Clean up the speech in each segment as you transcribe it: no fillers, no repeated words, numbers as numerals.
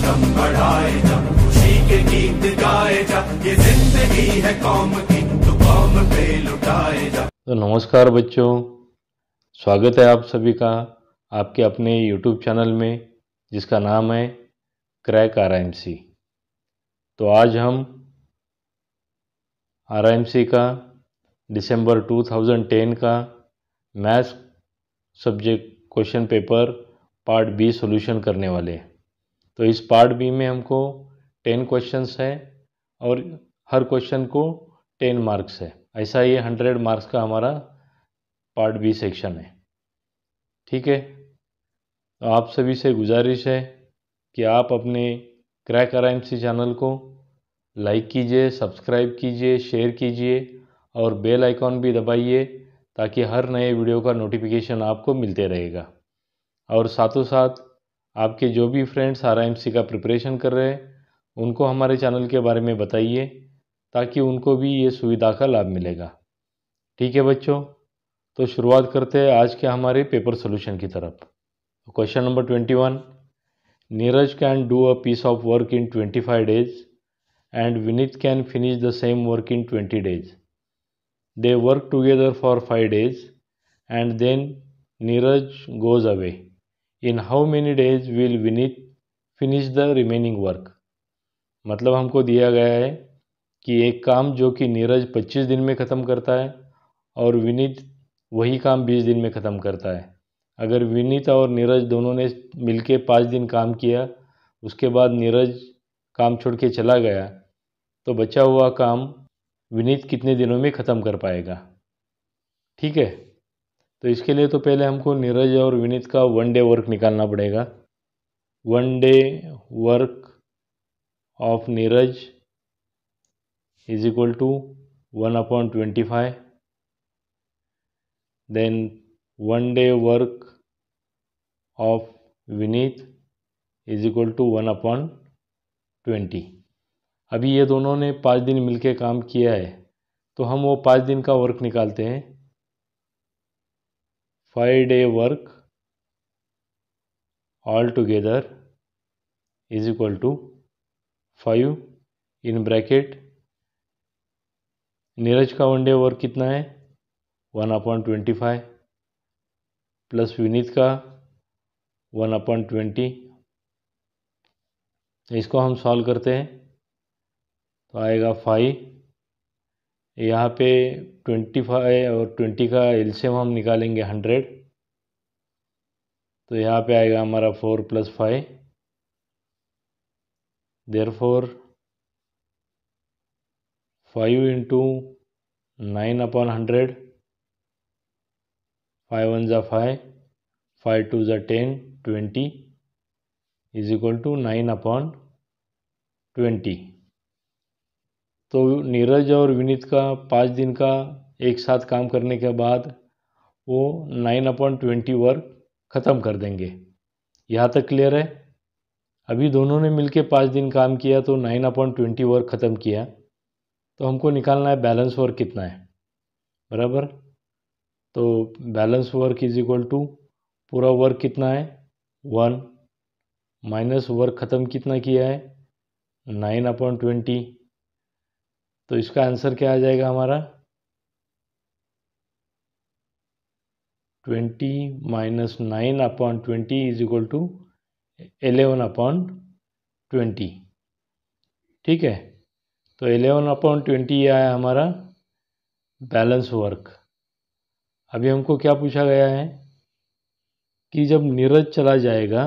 दम बढ़ाए जा, खुशी के गीत गाए जा, ये जिंदगी है कौम की, तो कौम पे लुटाए जा। तो नमस्कार बच्चों, स्वागत है आप सभी का आपके अपने YouTube चैनल में जिसका नाम है क्रैक RIMC। तो आज हम RIMC का दिसंबर 2010 का maths subject question paper part B solution करने वाले हैं। तो इस पार्ट बी में हमको 10 क्वेश्चंस है और हर क्वेश्चन को 10 मार्क्स है। ऐसा ये 100 मार्क्स का हमारा पार्ट बी सेक्शन है। ठीक है, तो आप सभी से गुजारिश है कि आप अपने क्रैक RIMC चैनल को लाइक कीजिए, सब्सक्राइब कीजिए, शेयर कीजिए और बेल आइकॉन भी दबाइए ताकि हर नए वीडियो का नोटिफिकेशन आपको मिलते रहेगा। और साथों साथ आपके जो भी फ्रेंड्स RIMC का प्रिपरेशन कर रहे हैं उनको हमारे चैनल के बारे में बताइए ताकि उनको भी ये सुविधा का लाभ मिलेगा। ठीक है बच्चों, तो शुरुआत करते हैं आज के हमारे पेपर सोल्यूशन की तरफ। Question number 21, Neeraj can do a piece of work in 25 days and Vinith can finish the same work in 20 days. They work together for 5 days and then Neeraj goes away. In how many days will Vinith finish the remaining work? मतलब हमको दिया गया है कि एक काम जो कि नीरज 25 दिन में ख़त्म करता है और विनीत वही काम 20 दिन में ख़त्म करता है। अगर विनीत और नीरज दोनों ने मिलके 5 दिन काम किया, उसके बाद नीरज काम छोड़ के चला गया, तो बचा हुआ काम विनीत कितने दिनों में ख़त्म कर पाएगा। ठीक है, तो इसके लिए तो पहले हमको नीरज और विनीत का 1 डे वर्क निकालना पड़ेगा। 1 day work of Neeraj is equal to 1/25. Then 1 day work of Vineet is equal to 1/20. अभी ये दोनों ने 5 दिन मिलके काम किया है तो हम वो 5 दिन का वर्क निकालते हैं। 5 day work all together is equal to 5 in bracket Neeraj का 1 डे वर्क कितना है 1/25 प्लस विनीत का 1/20। इसको हम सॉल्व करते हैं तो आएगा 5, यहाँ पे 25 और 20 का एलसीएम हम निकालेंगे 100, तो यहाँ पे आएगा हमारा 4 + 5, देयरफॉर 5 × 9/100, 5 1 = 5, 5 2 = 10, 20 is equal to 9/20। तो नीरज और विनीत का 5 दिन का एक साथ काम करने के बाद वो 9/20 वर्क ख़त्म कर देंगे। यहाँ तक क्लियर है? अभी दोनों ने मिलके 5 दिन काम किया तो 9/20 वर्क ख़त्म किया, तो हमको निकालना है बैलेंस वर्क कितना है, बराबर। तो balance work is equal to पूरा वर्क कितना है 1 माइनस वर्क ख़त्म कितना किया है 9/20। तो इसका आंसर क्या आ जाएगा हमारा 20 - 9/20 इज इक्वल टू 11/20। ठीक है, तो 11/20 ये आया हमारा बैलेंस वर्क। अभी हमको क्या पूछा गया है कि जब नीरज चला जाएगा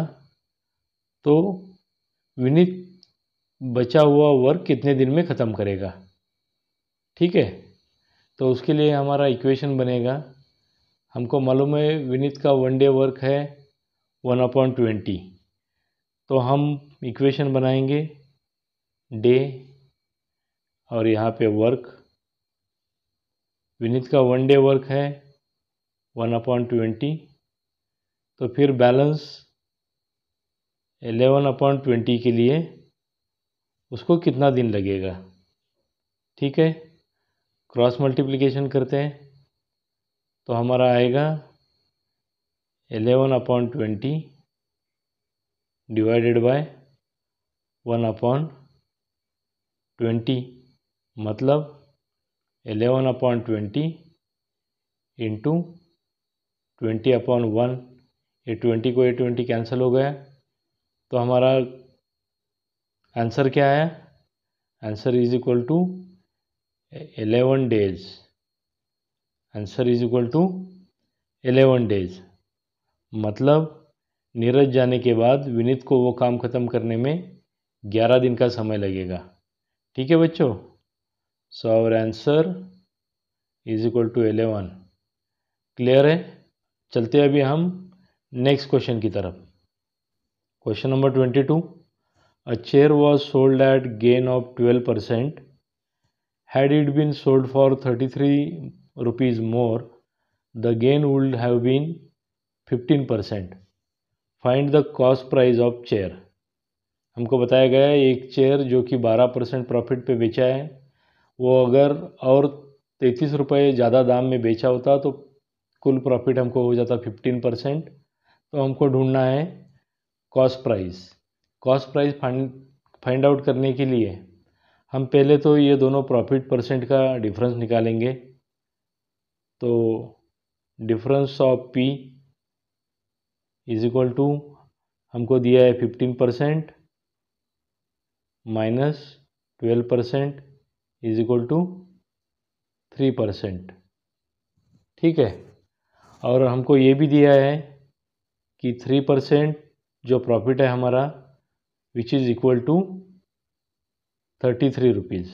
तो विनीत बचा हुआ वर्क कितने दिन में ख़त्म करेगा। ठीक है, तो उसके लिए हमारा इक्वेशन बनेगा, हमको मालूम है विनीत का 1 डे वर्क है 1/20, तो हम इक्वेशन बनाएंगे डे और यहाँ पे वर्क। विनीत का 1 डे वर्क है 1/20, तो फिर बैलेंस 11/20 के लिए उसको कितना दिन लगेगा। ठीक है, क्रॉस मल्टीप्लिकेशन करते हैं तो हमारा आएगा 11/20 डिवाइडेड बाय 1/20, मतलब 11/20 इंटू 20/1। ये 20 को ये 20 कैंसिल हो गया, तो हमारा आंसर क्या है? Answer is equal to 11 days. Answer is equal to 11 days, मतलब नीरज जाने के बाद विनीत को वो काम ख़त्म करने में 11 दिन का समय लगेगा। ठीक है बच्चों, so our answer is equal to 11। Clear है? चलते अभी हम नेक्स्ट क्वेश्चन की तरफ। Question number 22, a chair was sold at gain of 12%. Had it been sold for 33 rupees more, the gain would have been 15%. Find the cost price of chair. हमको बताया गया है एक चेयर जो कि 12% प्रॉफिट पे बेचा है, वो अगर और 33 रुपये ज़्यादा दाम में बेचा होता तो कुल प्रॉफिट हमको हो जाता 15%। तो हमको ढूंढना है cost price. Cost price find out करने के लिए हम पहले तो ये दोनों प्रॉफिट परसेंट का डिफरेंस निकालेंगे। तो difference of P is equal to, हमको दिया है 15% माइनस 12% इज इक्वल टू 3%। ठीक है, और हमको ये भी दिया है कि 3% जो प्रॉफिट है हमारा which is equal to 33 rupees.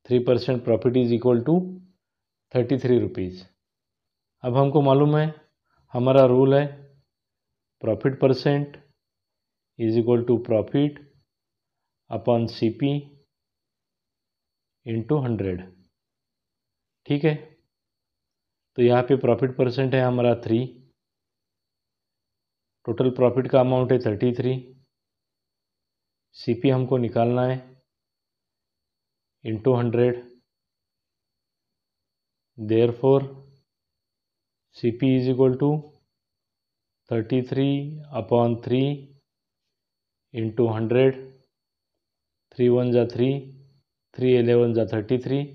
3% profit is equal to 33 rupees. अब हमको मालूम है, हमारा रूल है profit percent is equal to profit upon CP into 100। ठीक है, तो यहाँ पे प्रॉफिट परसेंट है हमारा 3, टोटल प्रॉफिट का अमाउंट है 33, CP हमको निकालना है into 100। Therefore CP is equal to 33/3 into 100। 3 1 जा 3, 3 11 जा 33,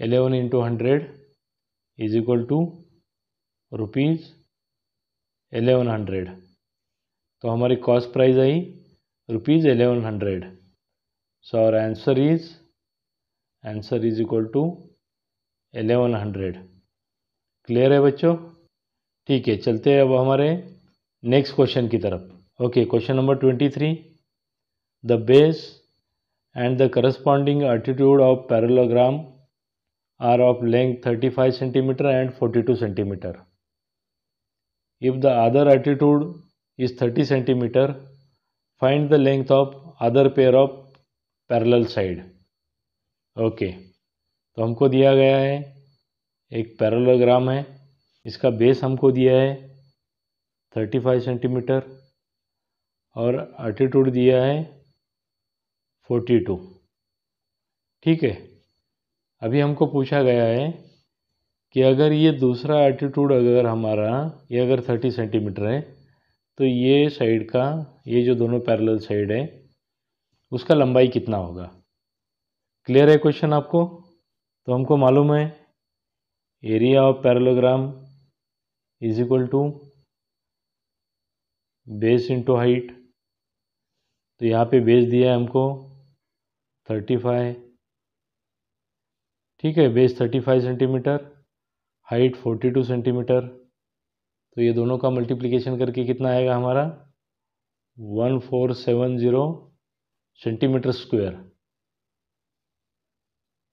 11 इंटू 100 इज इक्वल टू ₹1100। तो हमारी कॉस्ट प्राइस आई ₹1100। So our answer is equal to 1100। Clear है बच्चों? ठीक है, चलते हैं अब हमारे नेक्स्ट क्वेश्चन की तरफ। Okay, question number 23, the base and the corresponding altitude of parallelogram are of length 35 cm and 42 cm. If the other altitude is 30 cm, find the length of other pair of parallel side. Okay, तो हमको दिया गया है एक parallelogram है, इसका base हमको दिया है 35 सेंटीमीटर और अल्टीट्यूड दिया है 42। ठीक है, अभी हमको पूछा गया है कि अगर ये दूसरा एल्टीट्यूड अगर हमारा ये अगर 30 सेंटीमीटर है तो ये साइड का, ये जो दोनों पैरेलल साइड है उसका लंबाई कितना होगा। क्लियर है क्वेश्चन आपको? तो हमको मालूम है area of parallelogram is equal to base into height. तो यहाँ पे बेस दिया है हमको 35। ठीक है, बेस 35 सेंटीमीटर, हाइट 42 सेंटीमीटर। तो ये दोनों का मल्टीप्लिकेशन करके कितना आएगा हमारा 1470 सेंटीमीटर स्क्वायर।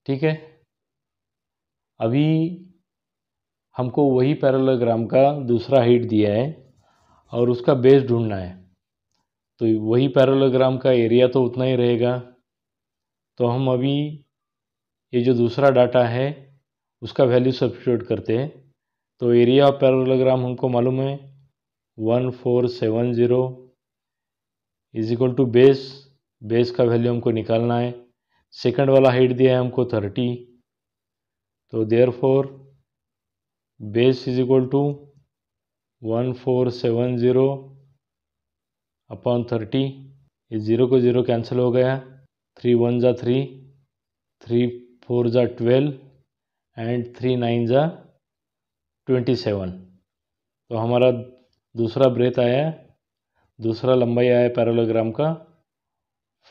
ठीक है, अभी हमको वही पैरेललोग्राम का दूसरा हाइट दिया है और उसका बेस ढूंढना है। तो वही पैरेललोग्राम का एरिया तो उतना ही रहेगा। तो हम अभी ये जो दूसरा डाटा है उसका वैल्यू सब्स्टिट्यूट करते हैं। तो एरिया ऑफ पैरेललोग्राम हमको मालूम है 1470 इज इक्वल टू बेस का वैल्यू हमको निकालना है। सेकंड वाला हाइट दिया है हमको 30। तो therefore base is equal to 1470 upon 30। ये 0 को 0 कैंसिल हो गया, 3 1 जा 3, 3 4 जा 12 एंड 3 9 जा 27। तो हमारा दूसरा ब्रेथ आया, दूसरा लंबाई आया पैरेललोग्राम का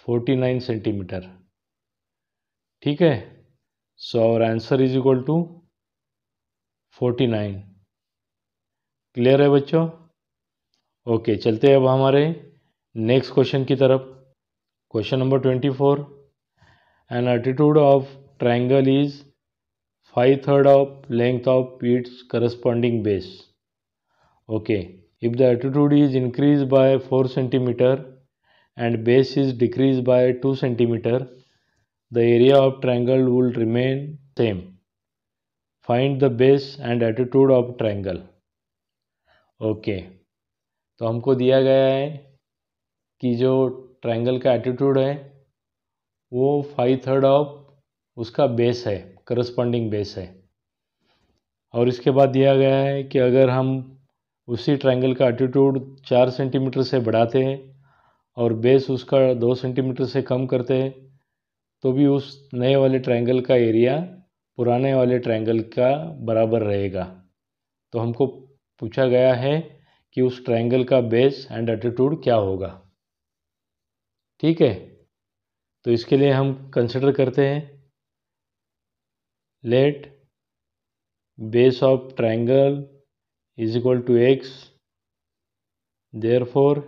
49 सेंटीमीटर। ठीक है, so our answer is equal to 49। Clear है बच्चों? ओके, चलते हैं अब हमारे नेक्स्ट क्वेश्चन की तरफ। Question number 24, an attitude of triangle is 5/3 of length of its corresponding base. Okay, if the attitude is increased by 4 centimeter and base is decreased by 2 centimeter, the area of triangle will remain same. Find the base and attitude of triangle. Okay, तो हमको दिया गया है कि जो triangle का attitude है वो 5/3 ऑफ उसका बेस है, करस्पॉन्डिंग बेस है। और इसके बाद दिया गया है कि अगर हम उसी ट्रायंगल का एटीट्यूड 4 सेंटीमीटर से बढ़ाते हैं और बेस उसका 2 सेंटीमीटर से कम करते हैं तो भी उस नए वाले ट्रायंगल का एरिया पुराने वाले ट्रायंगल का बराबर रहेगा। तो हमको पूछा गया है कि उस ट्रायंगल का बेस एंड एटीट्यूड क्या होगा। ठीक है, तो इसके लिए हम कंसिडर करते हैं, let base of triangle is equal to x, therefore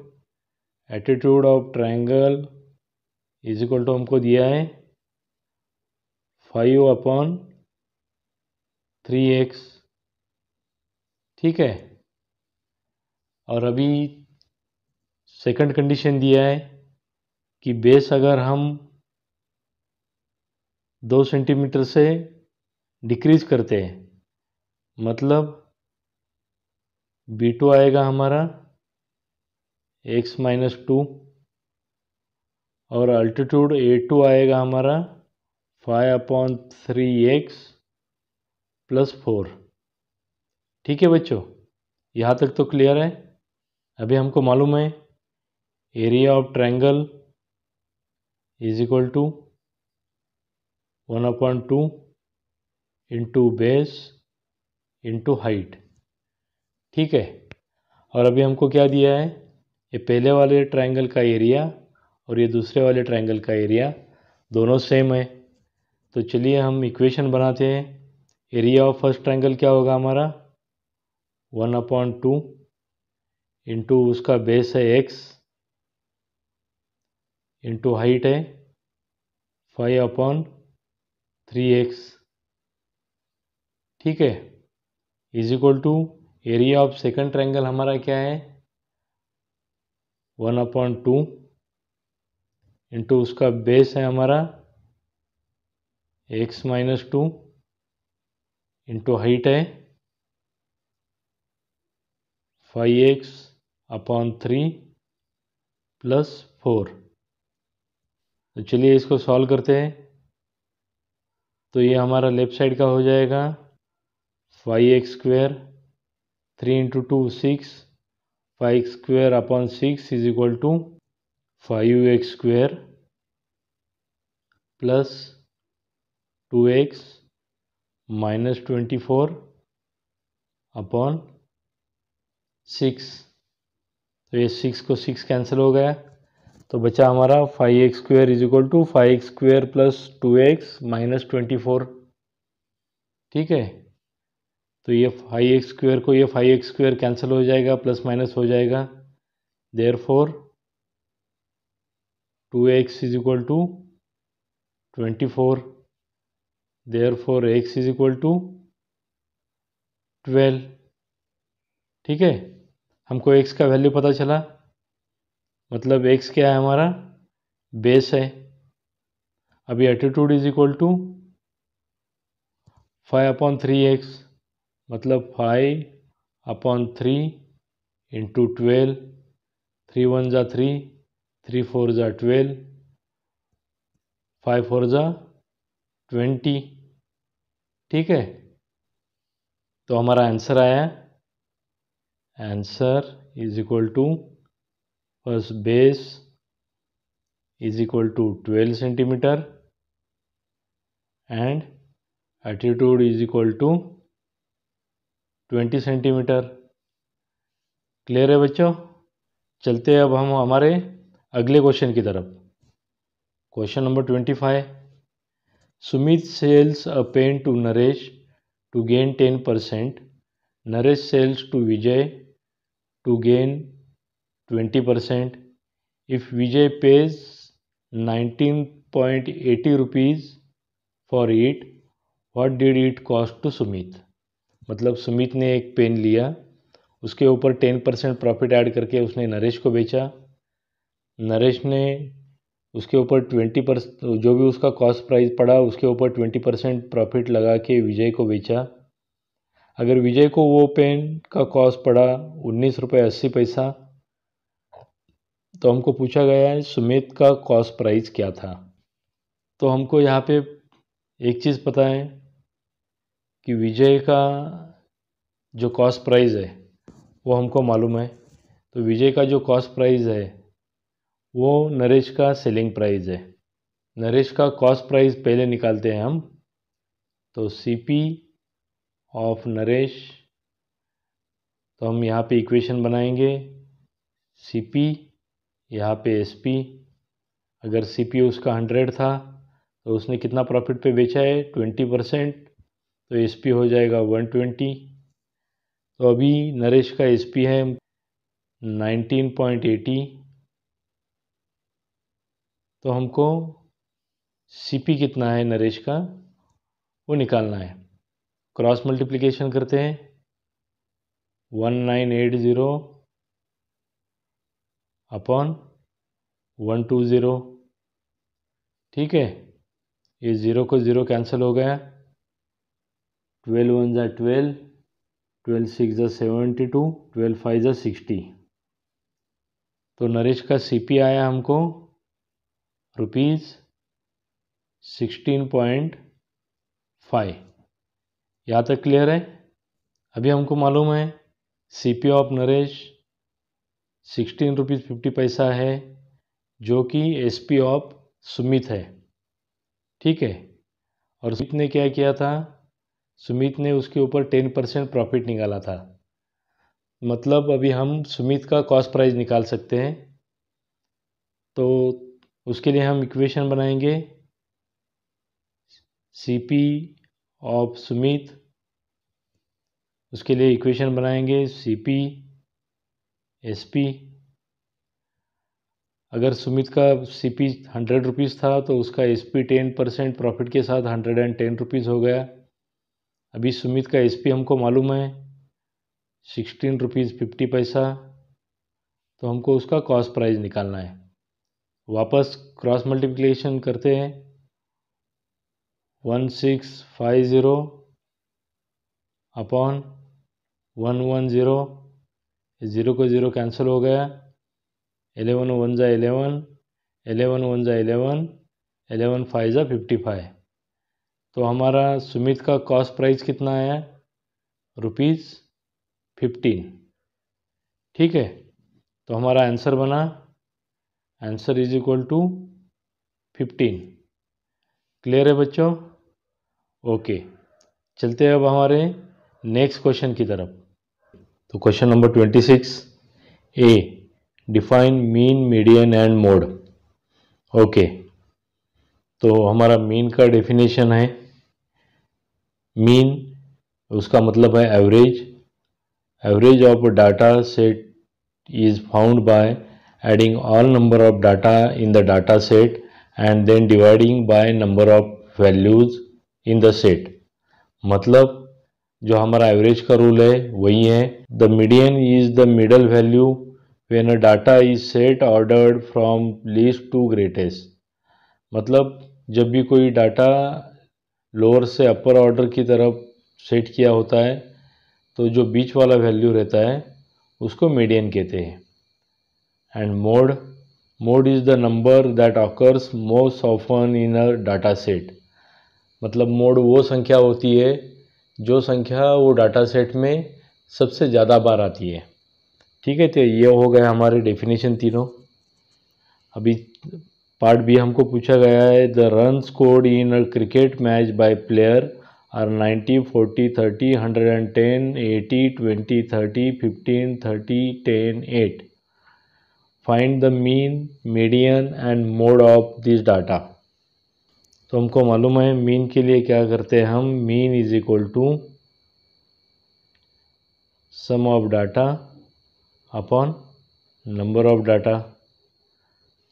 attitude of triangle is equal to हमको दिया है 5/3x। ठीक है, और अभी सेकंड कंडीशन दिया है कि बेस अगर हम 2 सेंटीमीटर से डिक्रीज करते हैं, मतलब B2 आएगा हमारा x-2 और अल्टीट्यूड A2 आएगा हमारा 5/3x + 4। ठीक है बच्चों, यहाँ तक तो क्लियर है। अभी हमको मालूम है area of triangle is equal to 1/2 into base into height. ठीक है, और अभी हमको क्या दिया है, ये पहले वाले ट्रायंगल का एरिया और ये दूसरे वाले ट्रायंगल का एरिया दोनों सेम है। तो चलिए हम इक्वेशन बनाते हैं। एरिया ऑफ फर्स्ट ट्रायंगल क्या होगा हमारा 1/2 इंटू उसका बेस है x इंटू हाइट है 5/3x। ठीक है, is equal to area of second triangle हमारा क्या है 1/2 इंटू उसका बेस है हमारा x-2 इंटू हाइट है 5x/3 + 4। तो चलिए इसको सॉल्व करते हैं। तो ये हमारा लेफ्ट साइड का हो जाएगा 5x², 3 into 2 6, 5x² is equal to 5x² plus 2x minus 24/6। तो ये 6 को 6 कैंसिल हो गया, तो बचा हमारा 5x² is equal to 5x² plus 2x minus 24। ठीक है, तो ये 5x² को ये 5x² कैंसिल हो जाएगा, प्लस माइनस हो जाएगा, therefore 2x is equal to 24, therefore x is equal to 12। ठीक है, हमको x का वैल्यू पता चला, मतलब x क्या है हमारा बेस है। अभी attitude is equal to 5/3x, मतलब 5/3 इंटू 12, 3 1 जा 3, 3 4 जा 12, 5 4 जा 20। ठीक है, तो हमारा आंसर आया, answer is equal to first base is equal to 12 centimeter and altitude is equal to 20 centimetre. Clear है बच्चों? चलते हैं अब हम हमारे अगले क्वेश्चन की तरफ। Question number 25। Sumit sells a pen to Naresh to gain 10%, Naresh sells to Vijay to gain 20%. If Vijay pays 19.80 rupees for it, what did it cost to Sumit? मतलब सुमित ने एक पेन लिया, उसके ऊपर 10% प्रॉफिट ऐड करके उसने नरेश को बेचा। नरेश ने उसके ऊपर 20%, जो भी उसका कॉस्ट प्राइस पड़ा उसके ऊपर 20% प्रॉफिट लगा के विजय को बेचा। अगर विजय को वो पेन का कॉस्ट पड़ा 19 रुपये 80 पैसा, तो हमको पूछा गया है सुमित का कॉस्ट प्राइस क्या था। तो हमको यहाँ पे एक चीज़ पता है कि विजय का जो कॉस्ट प्राइस है वो हमको मालूम है। तो विजय का जो कॉस्ट प्राइस है वो नरेश का सेलिंग प्राइस है। नरेश का कॉस्ट प्राइस पहले निकालते हैं हम। तो सीपी ऑफ नरेश, तो हम यहाँ पे इक्वेशन बनाएंगे। सीपी यहाँ पे एसपी, अगर सीपी उसका 100 था तो उसने कितना प्रॉफिट पे बेचा है 20%, तो एसपी हो जाएगा 120। तो अभी नरेश का एसपी है 19.80, तो हमको सीपी कितना है नरेश का वो निकालना है। क्रॉस मल्टीप्लिकेशन करते हैं। 1980 अपॉन 120, ठीक है। ये 0 को 0 कैंसिल हो गया। 12 1 जा 12, 12 6 जा 72, 12 5 जा 60। तो नरेश का सीपी आया हमको ₹16.5। यहाँ तक क्लियर है? अभी हमको मालूम है सीपी ऑफ नरेश 16 रुपीज़ 50 पैसा है, जो कि एसपी ऑफ सुमित है, ठीक है। और सुमित ने क्या किया था, सुमित ने उसके ऊपर 10% प्रॉफिट निकाला था। मतलब अभी हम सुमित का कॉस्ट प्राइस निकाल सकते हैं। तो उसके लिए हम इक्वेशन बनाएंगे। सीपी ऑफ सुमित, उसके लिए इक्वेशन बनाएंगे सीपी एसपी। अगर सुमित का सीपी 100 रुपीज़ था तो उसका एसपी 10% प्रॉफिट के साथ 110 रुपीज़ हो गया। अभी सुमित का एसपी हमको मालूम है 16 रुपीज़ 50 पैसा, तो हमको उसका कॉस्ट प्राइस निकालना है। वापस क्रॉस मल्टीप्लिकेशन करते हैं। 1650 अपॉन 110, 0 को 0 कैंसिल हो गया। 11 1 जा 11, 11 1 जा 11, 11 5 जा 55। तो हमारा सुमित का कॉस्ट प्राइस कितना आया ₹15, ठीक है। तो हमारा आंसर बना, answer is equal to 15। Clear है बच्चों? ओके, चलते हैं अब हमारे नेक्स्ट क्वेश्चन की तरफ। तो question number 26 A, define mean median and mode. Okay, तो हमारा मीन का डेफिनेशन है, मीन उसका मतलब है average. Average of data set is found by adding all number of data in the data set and then dividing by number of values in the set। मतलब जो हमारा एवरेज का rule है वही है। The median is the middle value when a data is set ordered from least to greatest. मतलब जब भी कोई डाटा लोअर से अपर ऑर्डर की तरफ सेट किया होता है तो जो बीच वाला वैल्यू रहता है उसको मीडियन कहते हैं। And mode is the number that occurs most often in a data set. मतलब मोड वो संख्या होती है जो संख्या वो डाटा सेट में सबसे ज़्यादा बार आती है, ठीक है। तो ये हो गया हमारे डेफिनेशन तीनों। अभी पार्ट बी हमको पूछा गया है the run scored in a cricket match by player are 90, 40, 30, 110, 80, 20, 30, 15, 30, 10, 8. Find the mean, median and mode of this data. तो हमको मालूम है मीन के लिए क्या करते हैं हम, mean is equal to sum of data upon number of data.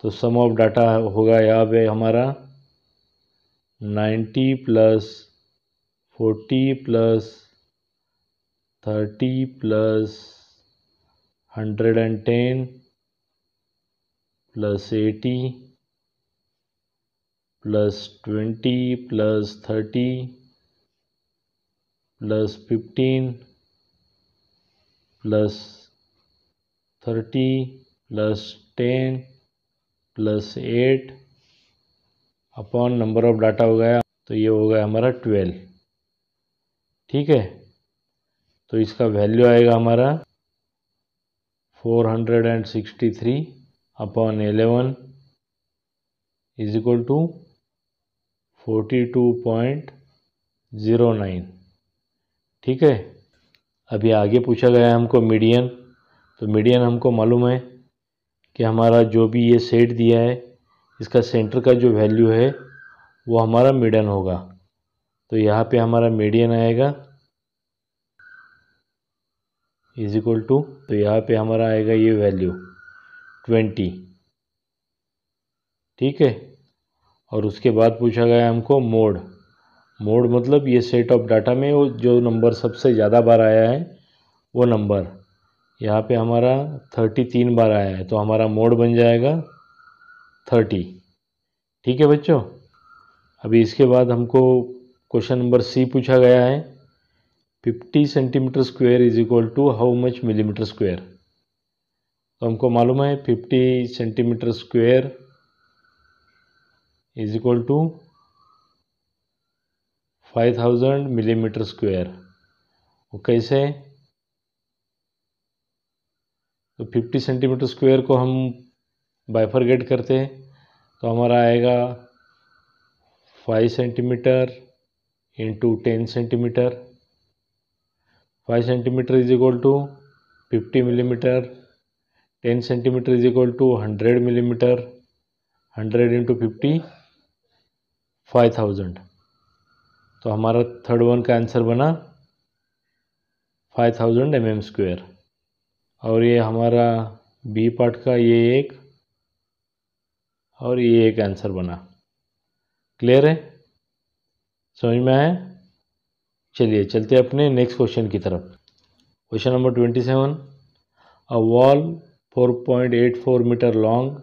तो सम ऑफ डाटा होगा यहाँ पे हमारा 90 plus 40 plus 30 plus 110 plus 80 plus 20 plus 30 plus 15 plus 30 plus 10 plus 8 upon number of data हो गया, तो ये हो गया हमारा 12। ठीक है, तो इसका वैल्यू आएगा हमारा 463 अपॉन 11 इज इक्वल टू 42.09। ठीक है, अभी आगे पूछा गया है हमको मीडियन। तो मीडियन हमको मालूम है कि हमारा जो भी ये सेट दिया है इसका सेंटर का जो वैल्यू है वो हमारा मीडियन होगा। तो यहाँ पे हमारा मीडियन आएगा इज इक्वल टू, तो यहाँ पे हमारा आएगा ये वैल्यू 20। ठीक है, और उसके बाद पूछा गया हमको मोड। मोड मतलब ये सेट ऑफ डाटा में वो जो नंबर सबसे ज़्यादा बार आया है वो नंबर। यहाँ पे हमारा 33 बार आया है, तो हमारा मोड बन जाएगा 30। ठीक है बच्चों, अभी इसके बाद हमको क्वेश्चन नंबर सी पूछा गया है 50 centimetre square is equal to how much millimetre square. तो हमको मालूम है 50 centimetre square is equal to 5000 millimetre square. वो कैसे? तो 50 सेंटीमीटर स्क्वायर को हम बाइफरगेट करते हैं तो हमारा आएगा 5 centimetre into 10 centimetre. 5 centimetre is equal to 50 millimetre, 10 centimetre is equal to 100 millimetre, 100 into 50 5000। तो हमारा थर्ड वन का आंसर बना 5000 mm स्क्वायर। और ये हमारा बी पार्ट का ये एक और ये एक आंसर बना। क्लियर है, समझ में आया? चलिए चलते अपने नेक्स्ट क्वेश्चन की तरफ। Question number 27, a wall 4.84 metre long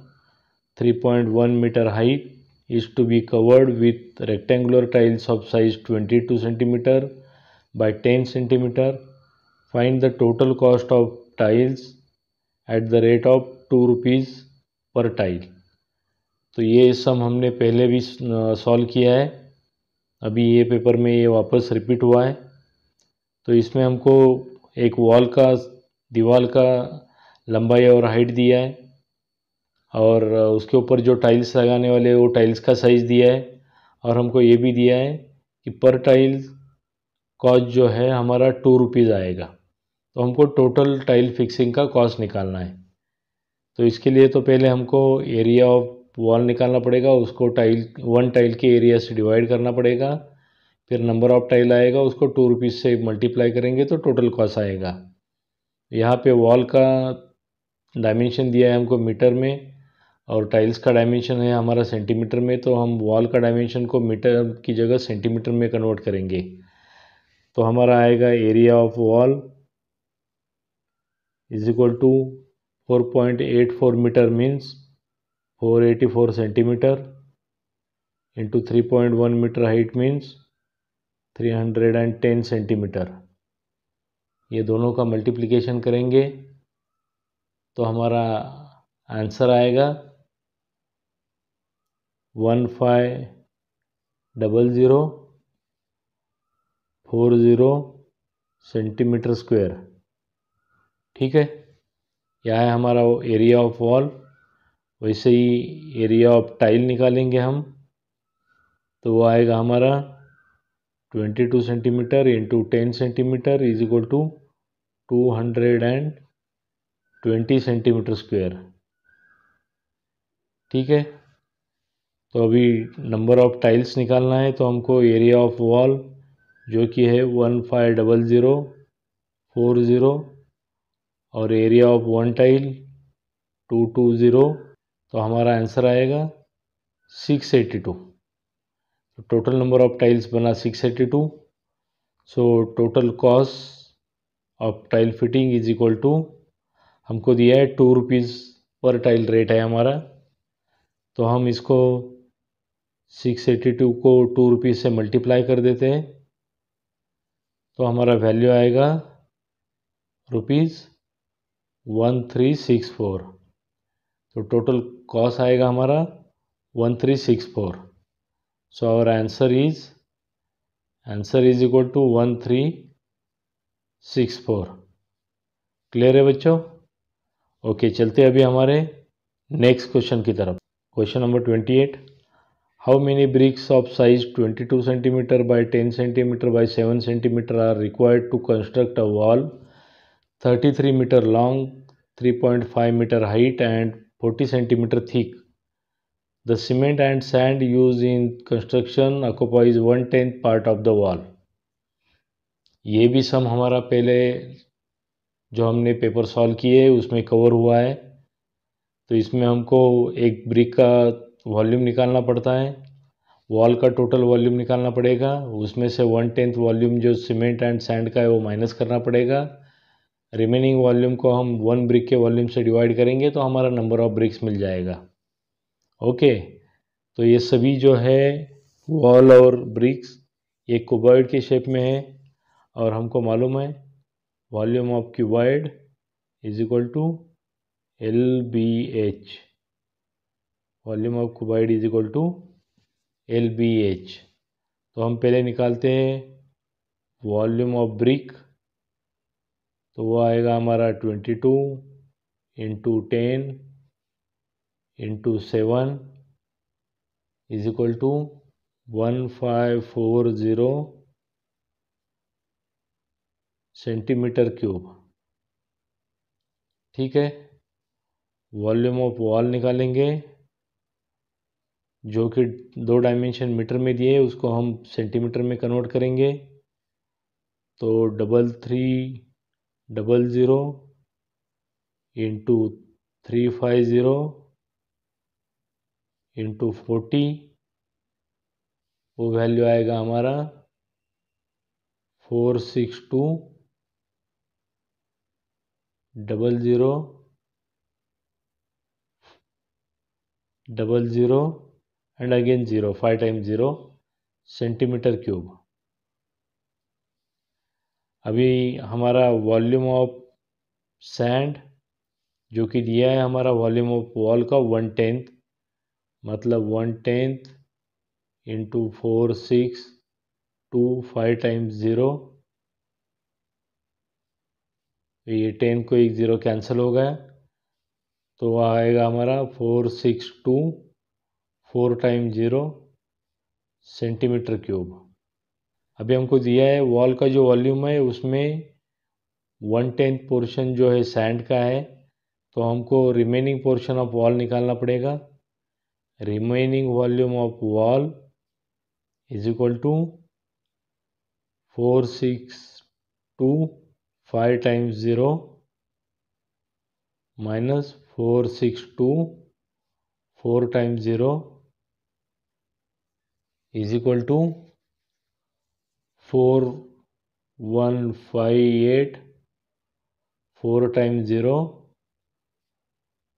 3.1 metre height is to be covered with rectangular tiles of size 22 centimeter by 10 centimeter. Find the total cost of tiles at the rate of 2 rupees per tile. तो ये सम हमने पहले भी solve किया है, अभी ये paper में ये वापस रिपीट हुआ है। तो इसमें हमको एक वॉल का, दीवार का लंबाई और हाइट दिया है और उसके ऊपर जो टाइल्स लगाने वाले वो टाइल्स का साइज़ दिया है, और हमको ये भी दिया है कि पर टाइल कॉस्ट जो है हमारा 2 रुपीज़ आएगा। तो हमको टोटल टाइल फिक्सिंग का कॉस्ट निकालना है। तो इसके लिए तो पहले हमको एरिया ऑफ वॉल निकालना पड़ेगा, उसको वन टाइल के एरिया से डिवाइड करना पड़ेगा, फिर नंबर ऑफ टाइल आएगा, उसको 2 रुपीज़ से मल्टीप्लाई करेंगे तो टोटल कॉस्ट आएगा। यहाँ पे वॉल का डायमेंशन दिया है हमको मीटर में और टाइल्स का डायमेंशन है हमारा सेंटीमीटर में, तो हम वॉल का डायमेंशन को मीटर की जगह सेंटीमीटर में कन्वर्ट करेंगे। तो हमारा आएगा area of wall is equal to 4.84 metre means 484 centimetre into 3.1 metre height means 310 centimetre. ये दोनों का मल्टीप्लिकेशन करेंगे तो हमारा आंसर आएगा 150040 सेंटीमीटर स्क्वायर। ठीक है, यह है हमारा एरिया ऑफ वॉल वैसे ही एरिया ऑफ टाइल निकालेंगे हम, तो वो आएगा हमारा 22 centimetre into 10 centimetre is equal to 220 centimetre square. ठीक है, तो अभी नंबर ऑफ टाइल्स निकालना है, तो हमको एरिया ऑफ वॉल जो कि है 150040 और एरिया ऑफ वन टाइल 220, तो हमारा आंसर आएगा 682। तो टोटल नंबर ऑफ टाइल्स बना 682। So total cost of tile fitting is equal to, हमको दिया है 2 रुपीज़ पर टाइल रेट है हमारा, तो हम इसको 682 को 2 रुपीज़ से मल्टीप्लाई कर देते हैं, तो हमारा वैल्यू आएगा ₹1364। तो टोटल कॉस्ट आएगा हमारा 1364। So our answer is equal to 1364। Clear है बच्चों? ओके, चलते अभी हमारे नेक्स्ट क्वेश्चन की तरफ। Question number 28, how many bricks of size 22 centimeter by 10 centimeter by 7 centimeter are required to construct a wall 33 meter long, 3.5 meter height and 40 centimeter thick? The cement and sand used in construction occupies 1/10 part of the wall. ये भी सम हमारा पहले जो हमने paper solve किए उसमें cover हुआ है। तो इसमें हमको एक ब्रिक का वॉल्यूम निकालना पड़ता है, वॉल का टोटल वॉल्यूम निकालना पड़ेगा, उसमें से 1/10 वॉल्यूम जो सीमेंट एंड सैंड का है वो माइनस करना पड़ेगा। रिमेनिंग वॉल्यूम को हम 1 ब्रिक के वॉल्यूम से डिवाइड करेंगे तो हमारा नंबर ऑफ ब्रिक्स मिल जाएगा। ओके, तो ये सभी जो है वॉल और ब्रिक्स ये क्यूबॉइड के शेप में है, और हमको मालूम है volume of cuboid is equal to LBH। Volume of cuboid is equal to LBH। तो हम पहले निकालते हैं वॉल्यूम ऑफ ब्रिक, तो वो आएगा हमारा 22 into 10 into 7 is equal to 1540 centimetre cube. ठीक है, वॉल्यूम ऑफ वॉल निकालेंगे जो कि 2 डायमेंशन मीटर में दिए, उसको हम सेंटीमीटर में कन्वर्ट करेंगे, तो 3300 इंटू 350 इंटू 40, वो वैल्यू आएगा हमारा 46200 and again 0, 5 times 0 centimetre cube. अभी हमारा वॉल्यूम ऑफ सैंड जो कि दिया है हमारा वॉल्यूम ऑफ वॉल का 1/10, मतलब 1/10 इंटू 462 5 टाइम्स 0, ये 10 को 1 0 कैंसिल हो गया, तो वह आएगा हमारा 462 4 टाइम्स 0 सेंटीमीटर क्यूब। अभी हमको दिया है वॉल का जो वॉल्यूम है उसमें 1/10 पोर्शन जो है सैंड का है, तो हमको रिमेनिंग पोर्शन ऑफ वॉल निकालना पड़ेगा। Remaining volume of wall is equal to 462 5 times 0 minus 462 4 times 0 is equal to 4158 4 times 0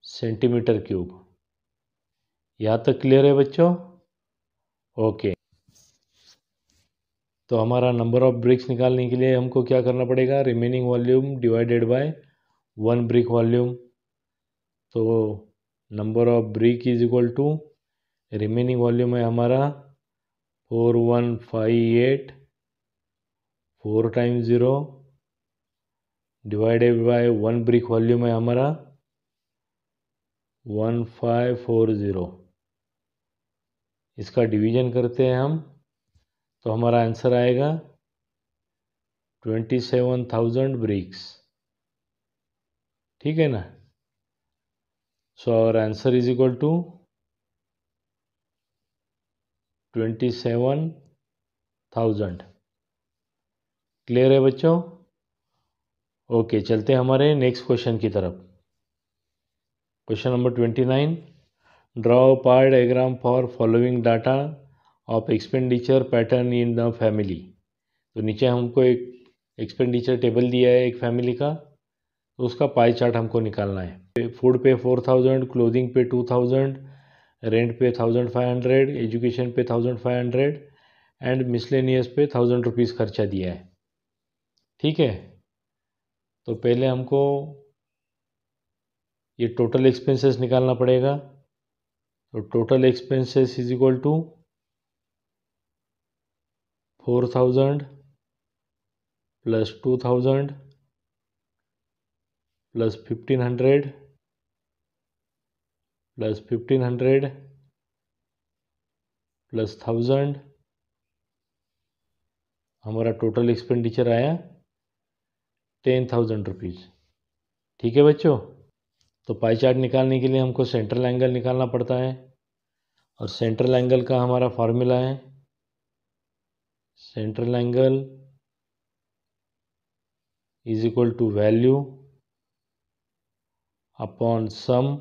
centimetre cube. यहाँ तक क्लियर है बच्चों? ओके, तो हमारा नंबर ऑफ ब्रिक्स निकालने के लिए हमको क्या करना पड़ेगा? Remaining volume divided by 1 brick volume. तो number of brick is equal to remaining volume है हमारा 4158 4 times 0 divided by 1 brick volume है हमारा 1540। इसका डिवीजन करते हैं हम, तो हमारा आंसर आएगा 27,000 ब्रिक्स। ठीक है ना। So our answer is equal to 27,000। Clear है बच्चों? ओके, चलते हैं हमारे नेक्स्ट क्वेश्चन की तरफ। Question number 29, draw pie diagram for following data of expenditure pattern in the family. तो नीचे हमको एक एक्सपेंडिचर टेबल दिया है एक फैमिली का, तो उसका पाई चार्ट हमको निकालना है। फूड पे 4,000, क्लोथिंग पे 2,000, रेंट पे 1,500, एजुकेशन पे 1,500 एंड मिसलेनियस पे 1,000 रुपीज़ खर्चा दिया है। ठीक है, तो पहले हमको ये टोटल एक्सपेंसेस निकालना पड़ेगा। तो total expenses is equal to 4,000 plus 2,000 plus 1,500 plus 1,500 plus 1,000। हमारा टोटल एक्सपेंडिचर आया 10,000 रुपीज़। ठीक है बच्चों, तो पाई चार्ट निकालने के लिए हमको सेंट्रल एंगल निकालना पड़ता है, और सेंट्रल एंगल का हमारा फार्मूला है central angle is equal to value upon sum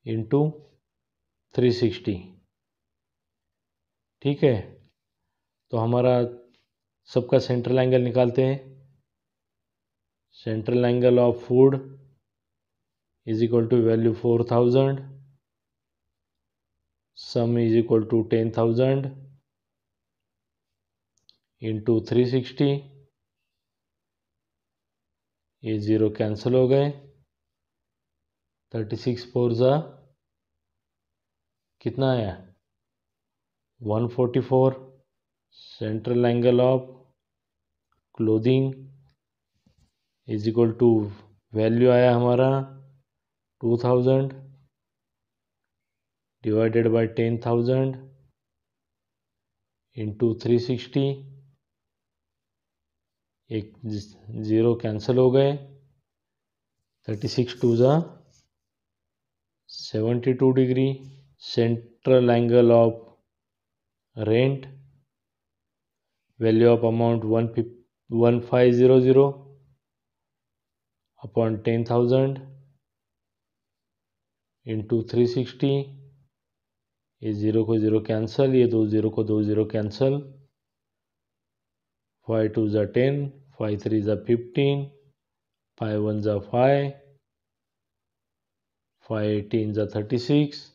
into 360। ठीक है, तो हमारा सबका सेंट्रल एंगल निकालते हैं। Central angle of food is equal to value 4,000, sum is equal to 10,000 into 360। ये ज़ीरो कैंसिल हो गए। 36 4 ज़ा कितना आया 144। Central angle of clothing is equal to value आया हमारा 2,000 डिवाइडेड बाय 10,000 इंटू 360। एक ज़ीरो कैंसिल हो गए। 36 2 ज़ा 72 degree. Central angle of rent value of amount 1500 upon 10,000 into 360। ये ज़ीरो को ज़ीरो कैंसिल, ये दो ज़ीरो को दो ज़ीरो कैंसिल। 5 2 ज़ा 10, 5 3 ज़ा 15, 5 1 ज़ा 5, 5 18 ज़ा 36,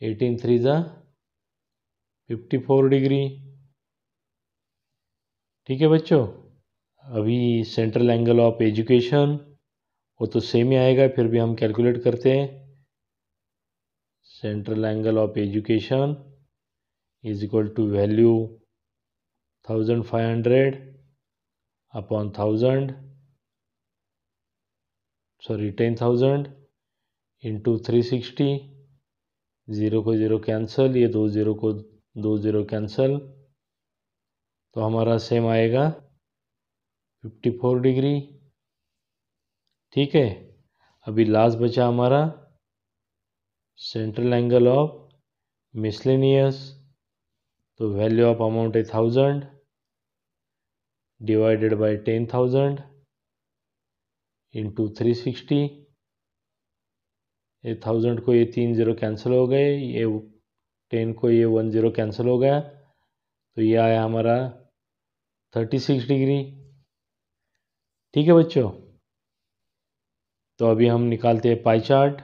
18 3 ज़ा 54 डिग्री। ठीक है बच्चों, अभी सेंट्रल एंगल ऑफ एजुकेशन वो तो सेम ही आएगा, फिर भी हम कैलकुलेट करते हैं। Central angle of education is equal to value 1,500 upon 10,000 into 360। Zero को ज़ीरो कैंसिल, ये दो ज़ीरो को दो ज़ीरो कैंसिल, तो हमारा सेम आएगा 54 डिग्री। ठीक है, अभी लास्ट बचा हमारा सेंट्रल एंगल ऑफ मिसलेनियस। तो वैल्यू ऑफ अमाउंट है 1,000 डिवाइडेड बाय 10,000 इंटू 360। ये 1,000 को ये 3 ज़ीरो कैंसिल हो गए, ये 10 को ये 1 ज़ीरो कैंसिल हो गया, तो ये आया हमारा 36 डिग्री। ठीक है बच्चों, तो अभी हम निकालते हैं पाई चार्ट।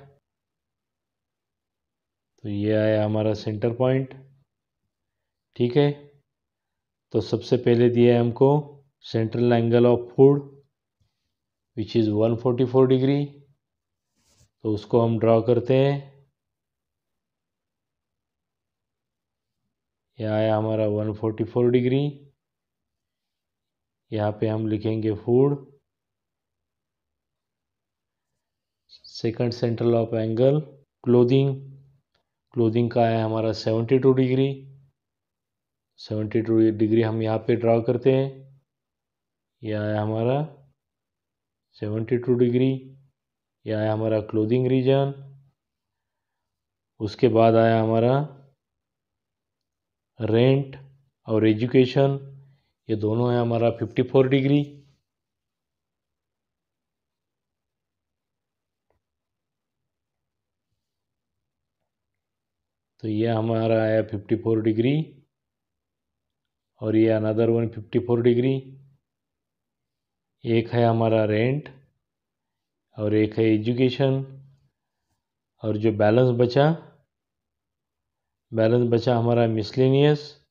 तो ये आया हमारा सेंटर पॉइंट। ठीक है, तो सबसे पहले दिया है हमको central angle of food which is 144 degree, तो उसको हम ड्रॉ करते हैं। यह आया हमारा 144 डिग्री। यहाँ पे हम लिखेंगे food, second central of angle clothing का है हमारा 72 डिग्री। 72 डिग्री हम यहाँ पे ड्रॉ करते हैं। यह है हमारा 72 डिग्री, यह है हमारा क्लोथिंग रीजन। उसके बाद आया हमारा रेंट और एजुकेशन, ये दोनों है हमारा 54 डिग्री। तो ये हमारा आया 54 डिग्री और ये अनदर वन 54 डिग्री। एक है हमारा रेंट और एक है एजुकेशन। और जो बैलेंस बचा हमारा मिसलेनियस,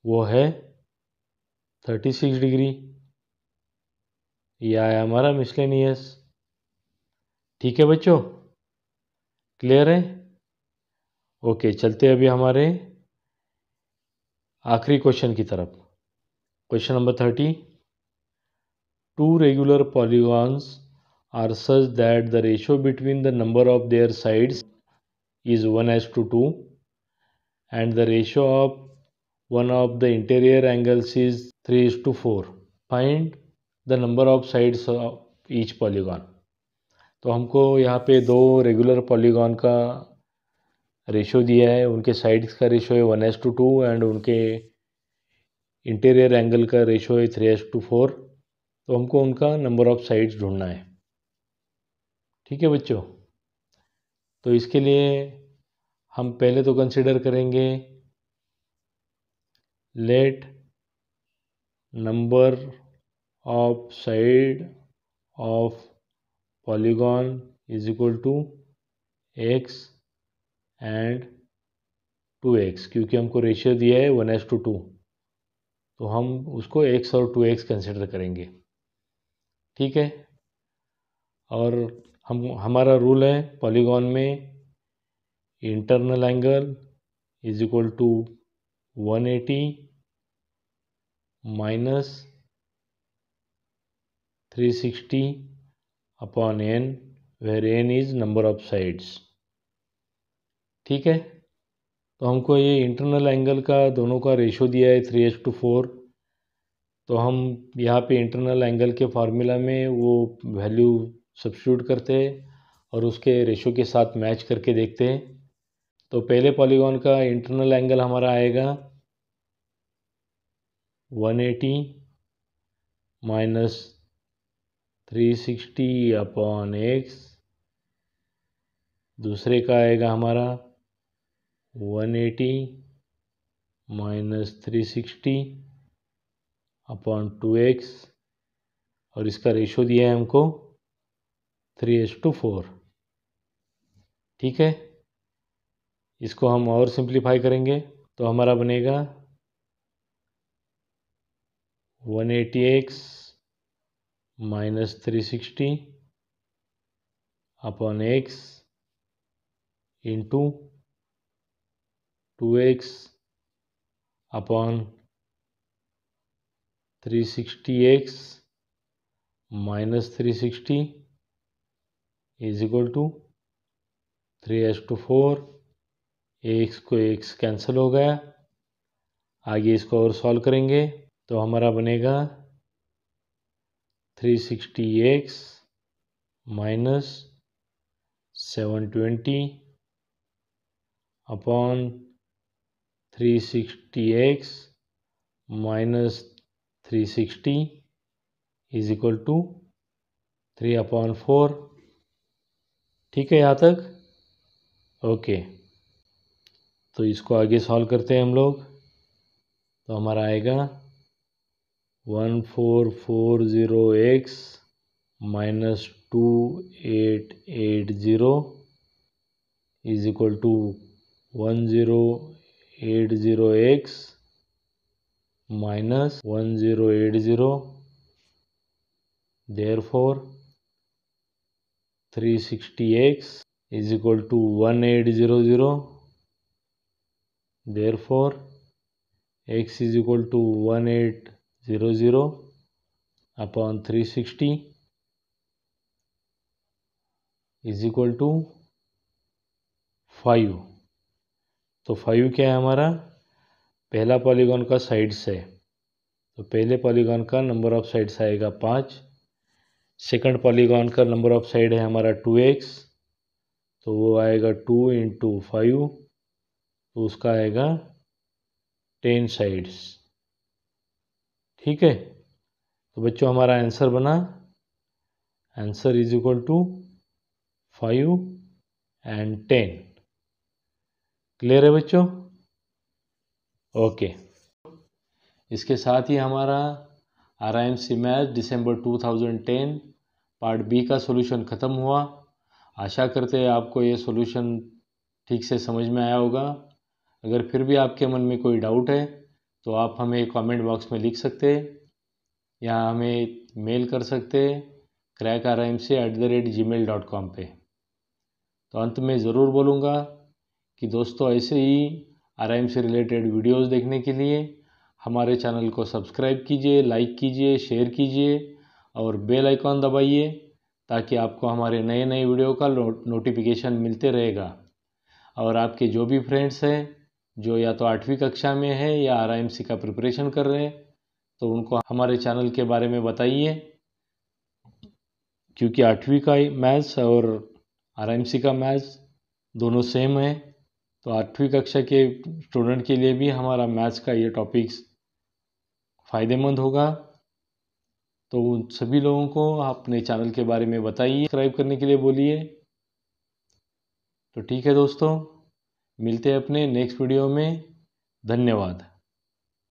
वो है 36 डिग्री। यह आया हमारा मिसलेनियस। ठीक है बच्चों, क्लियर है? ओके, चलते अभी हमारे आखिरी क्वेश्चन की तरफ। Question number 30। Two regular polygons are such that the ratio between the number of their sides is 1:2 and the ratio of one of the interior angles is 3:4. Find the number of sides of each polygon. तो हमको यहाँ पे दो regular polygon का ratio दिया है, उनके sides का रेशो है 1:2 एंड उनके इंटीरियर एंगल का रेशो है 3:4। तो हमको उनका नंबर ऑफ साइड्स ढूंढना है। ठीक है बच्चों, तो इसके लिए हम पहले तो कंसिडर करेंगे let number of side of polygon is equal to x and 2x, क्योंकि हमको रेशियो दिया है 1:2, तो हम उसको x और 2x कंसिडर करेंगे। ठीक है, और हमारा रूल है पॉलीगॉन में internal angle is equal to 180 minus 360 upon n, where n is number of sides. ठीक है, तो हमको ये इंटरनल एंगल का दोनों का रेशो दिया है 3:4। तो हम यहाँ पे इंटरनल एंगल के फार्मूला में वो वैल्यू सब्स्टिट्यूट करते हैं और उसके रेशो के साथ मैच करके देखते हैं। तो पहले पॉलीगॉन का इंटरनल एंगल हमारा आएगा 180 माइनस 360 अपॉन x। दूसरे का आएगा हमारा 180 माइनस 360 अपॉन 2x और इसका रेशो दिया है हमको 3:4। ठीक है, इसको हम और सिंप्लीफाई करेंगे तो हमारा बनेगा 180x minus 360 upon x into 2x upon 360x minus 360 is equal to 3:4। x को x कैंसिल हो गया। आगे इसको और सॉल्व करेंगे तो हमारा बनेगा 360x minus 720 upon 360x minus 360 is equal to 3/4। ठीक है यहाँ तक? ओके, तो इसको आगे सॉल्व करते हैं हम लोग। तो हमारा आएगा 1440x minus 2880 is equal to 1080x minus 1080। therefore 360x is equal to 1800। therefore x is equal to 1800 upon 360। Is equal to 5। तो 5 क्या है हमारा, पहला पॉलीगॉन का साइड्स है, तो पहले पॉलीगॉन का नंबर ऑफ साइड्स आएगा 5। सेकंड पॉलीगॉन का नंबर ऑफ साइड है हमारा 2x, तो वो आएगा 2 इंटू 5, तो उसका आएगा 10 साइड्स। ठीक है, तो बच्चों हमारा आंसर बना, answer is equal to 5 and 10। Clear है बच्चों? ओके, इसके साथ ही हमारा RIMC मैथ दिसंबर 2010 पार्ट बी का सॉल्यूशन ख़त्म हुआ। आशा करते हैं आपको ये सॉल्यूशन ठीक से समझ में आया होगा। अगर फिर भी आपके मन में कोई डाउट है तो आप हमें कमेंट बॉक्स में लिख सकते हैं या हमें मेल कर सकते हैं crackrimc@gmail.com पे। तो अंत में ज़रूर बोलूँगा कि दोस्तों ऐसे ही RIMC से रिलेटेड वीडियोस देखने के लिए हमारे चैनल को सब्सक्राइब कीजिए, लाइक कीजिए, शेयर कीजिए और बेल आइकॉन दबाइए ताकि आपको हमारे नए नए वीडियो का नोटिफिकेशन मिलते रहेगा। और आपके जो भी फ्रेंड्स हैं जो या तो 8वीं कक्षा में है या RIMC का प्रिपरेशन कर रहे हैं तो उनको हमारे चैनल के बारे में बताइए, क्योंकि 8वीं का मैथ्स और RIMC का मैथ्स दोनों सेम है। तो 8वीं कक्षा के स्टूडेंट के लिए भी हमारा मैथ्स का ये टॉपिक्स फ़ायदेमंद होगा। तो उन सभी लोगों को अपने चैनल के बारे में बताइए, सब्सक्राइब करने के लिए बोलिए। तो ठीक है दोस्तों, मिलते हैं अपने नेक्स्ट वीडियो में। धन्यवाद।